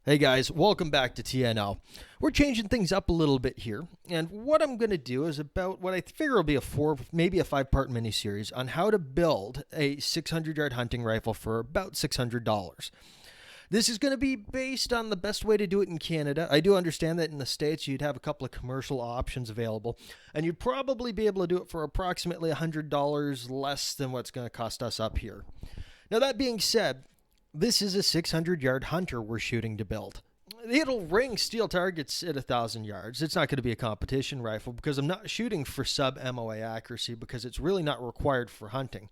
Hey guys, welcome back to TNL. We're changing things up a little bit here, and what I'm going to do is about what I figure will be a maybe a 5-part mini-series on how to build a 600-yard hunting rifle for about $600. This is going to be based on the best way to do it in Canada. I do understand that in the States you'd have a couple of commercial options available, and you'd probably be able to do it for approximately $100 less than what's going to cost us up here. Now that being said, this is a 600-yard hunter we're shooting to build. It'll ring steel targets at 1,000 yards. It's not going to be a competition rifle because I'm not shooting for sub-MOA accuracy because it's really not required for hunting.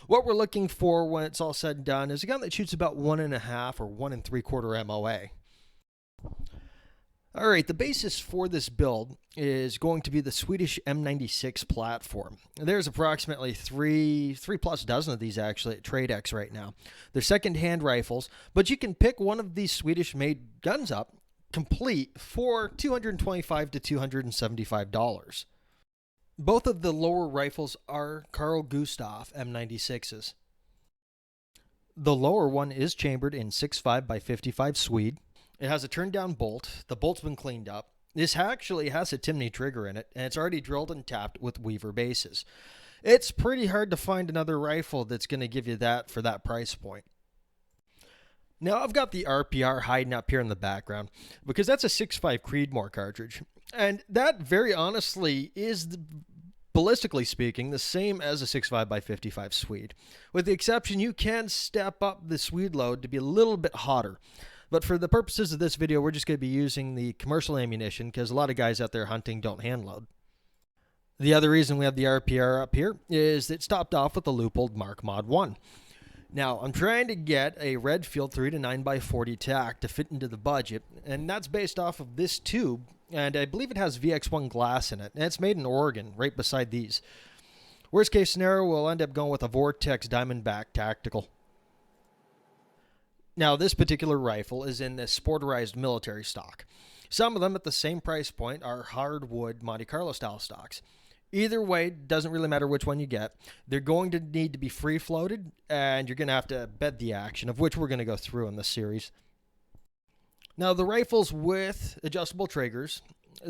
What we're looking for when it's all said and done is a gun that shoots about 1.5 or 1 3/4 MOA. All right, the basis for this build is going to be the Swedish M96 platform. There's approximately three plus dozen of these actually at TradeX right now. They're second-hand rifles, but you can pick one of these Swedish-made guns up complete for $225 to $275. Both of the lower rifles are Carl Gustav M96s. The lower one is chambered in 6.5 by 55 Swede. It has a turn-down bolt. The bolt's been cleaned up. This actually has a Timney trigger in it, and it's already drilled and tapped with Weaver bases. It's pretty hard to find another rifle that's going to give you that for that price point. Now, I've got the RPR hiding up here in the background because that's a 6.5 Creedmoor cartridge. And that, very honestly, is ballistically speaking, the same as a 6.5 by 55 Swede. With the exception, you can step up the Swede load to be a little bit hotter. But for the purposes of this video, we're just going to be using the commercial ammunition because a lot of guys out there hunting don't hand load. The other reason we have the RPR up here is it's topped off with a Leupold Mark Mod 1. Now, I'm trying to get a Redfield 3 to 9x40 tack to fit into the budget, and that's based off of this tube, and I believe it has VX1 glass in it, and it's made in Oregon, right beside these. Worst case scenario, we'll end up going with a Vortex Diamondback tactical. Now, this particular rifle is in this sporterized military stock. Some of them at the same price point are hardwood Monte Carlo style stocks. Either way, doesn't really matter which one you get. They're going to need to be free floated, and you're going to have to bed the action, of which we're going to go through in this series. Now, the rifles with adjustable triggers,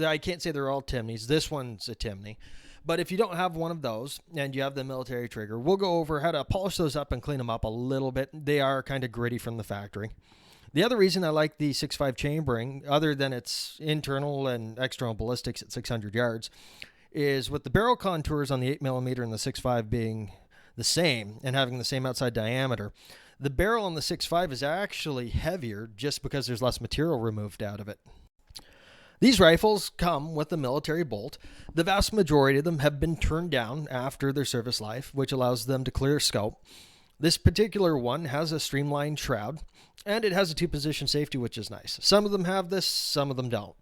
I can't say they're all Timneys. This one's a Timney. But if you don't have one of those and you have the military trigger, we'll go over how to polish those up and clean them up a little bit. They are kind of gritty from the factory. The other reason I like the 6.5 chambering, other than its internal and external ballistics at 600 yards, is with the barrel contours on the 8mm and the 6.5 being the same and having the same outside diameter, the barrel on the 6.5 is actually heavier just because there's less material removed out of it. These rifles come with a military bolt. The vast majority of them have been turned down after their service life, which allows them to clear scope. This particular one has a streamlined shroud, and it has a 2-position safety, which is nice. Some of them have this, some of them don't.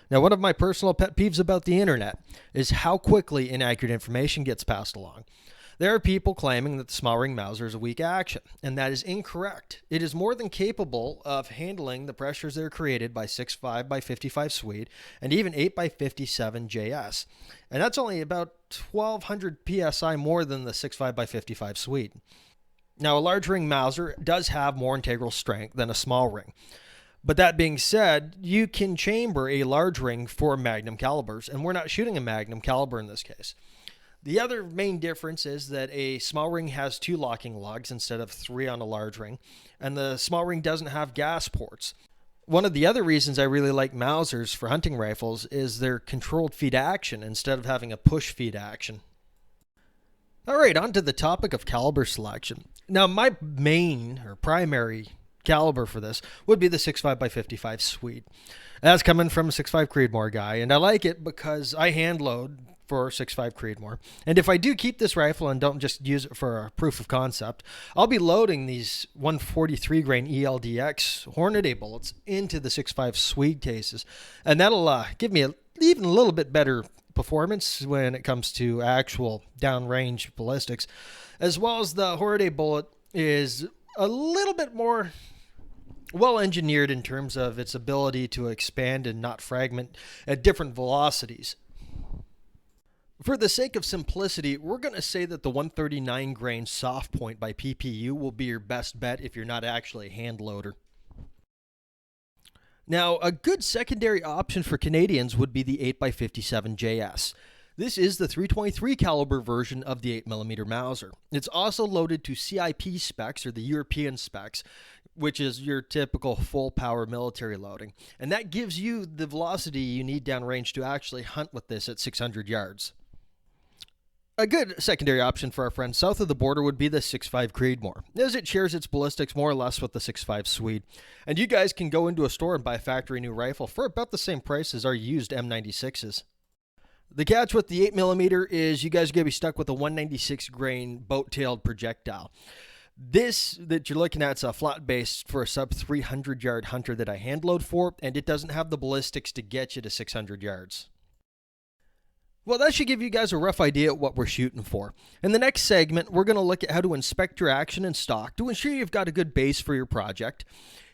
Now, one of my personal pet peeves about the internet is how quickly inaccurate information gets passed along. There are people claiming that the small ring Mauser is a weak action, and that is incorrect. It is more than capable of handling the pressures that are created by 6.5 by 55 Swede and even 8 by 57 JS. And that's only about 1,200 PSI more than the 6.5 by 55 Swede. Now, a large ring Mauser does have more integral strength than a small ring. But that being said, you can chamber a large ring for Magnum calibers, and we're not shooting a Magnum caliber in this case. The other main difference is that a small ring has 2 locking lugs instead of 3 on a large ring, and the small ring doesn't have gas ports. One of the other reasons I really like Mausers for hunting rifles is their controlled feed action instead of having a push feed action. Alright, on to the topic of caliber selection. Now, my main or primary caliber for this would be the 6.5 by 55 Swede. That's coming from a 6.5 Creedmoor guy, and I like it because I hand load for 6.5 Creedmoor. And if I do keep this rifle and don't just use it for a proof of concept, I'll be loading these 143 grain ELDX Hornady bullets into the 6.5 Swede cases, and that'll give me even a little bit better performance when it comes to actual downrange ballistics, as well as the Hornady bullet is a little bit more well engineered in terms of its ability to expand and not fragment at different velocities. For the sake of simplicity, we're going to say that the 139 grain soft point by PPU will be your best bet if you're not actually a hand loader. Now, a good secondary option for Canadians would be the 8x57JS. This is the .323 caliber version of the 8mm Mauser. It's also loaded to CIP specs, or the European specs, which is your typical full power military loading. And that gives you the velocity you need downrange to actually hunt with this at 600 yards. A good secondary option for our friends south of the border would be the 6.5 Creedmoor, as it shares its ballistics more or less with the 6.5 Swede. And you guys can go into a store and buy a factory new rifle for about the same price as our used M96s. The catch with the 8mm is you guys are going to be stuck with a 196 grain boat-tailed projectile. This that you're looking at is a flat base for a sub 300 yard hunter that I hand load for, and it doesn't have the ballistics to get you to 600 yards. Well, that should give you guys a rough idea of what we're shooting for. In the next segment, we're going to look at how to inspect your action in stock to ensure you've got a good base for your project.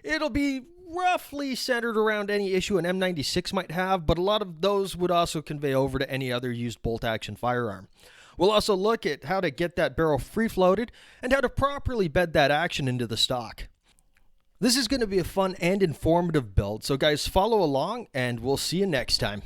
It'll be roughly centered around any issue an M96 might have, but a lot of those would also convey over to any other used bolt-action firearm. We'll also look at how to get that barrel free-floated and how to properly bed that action into the stock. This is going to be a fun and informative build, so guys, follow along and we'll see you next time.